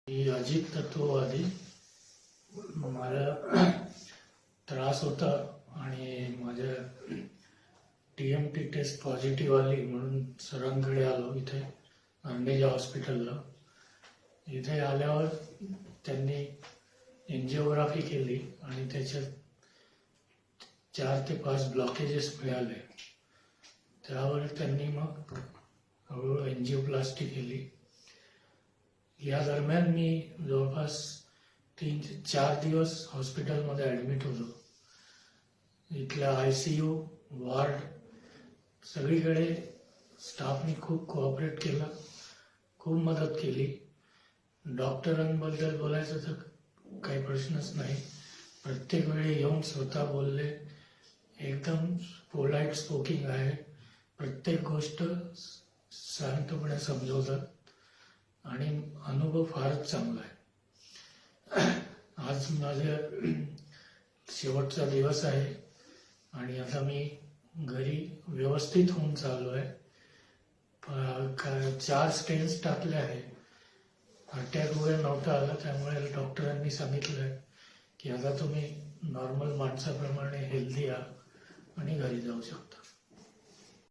मी अजित तत्ववादी. मला त्रास होता आणि माझ्या TMT टेस्ट पॉझिटिव्ह आली म्हणून सरांकडे आलो इथे अंडेजा हॉस्पिटलला. इथे आल्यावर त्यांनी एन्जिओग्राफी केली आणि त्याच्यात 4 ते 5 ब्लॉकेजेस मिळाले. त्यावर त्यांनी मग हळूहळू एन्जिओप्लास्टी केली. या दरम्यान मी जवळपास 3 ते 4 दिवस हॉस्पिटलमध्ये ॲडमिट होतो. इथल्या ICU वॉर्ड सगळीकडे स्टाफनी खूप कोऑपरेट केलं, खूप मदत केली. डॉक्टरांबद्दल बोलायचं तर काही प्रश्नच नाही. प्रत्येक वेळी येऊन स्वतः बोलले. एकदम पोलाईट स्पोकिंग आहे. प्रत्येक गोष्ट शांतपणे समजवतात आणि अनुभव फारच चांगला आहे. आज माझ्या शेवटचा दिवस आहे आणि आता मी घरी व्यवस्थित होऊन चाललो आहे. 4 स्टेन्स टाकले आहे. अटॅक वगैरे नव्हता आला, त्यामुळे डॉक्टरांनी सांगितलं आहे की आता तुम्ही नॉर्मल माणसाप्रमाणे हेल्दी आहात आणि घरी जाऊ शकता.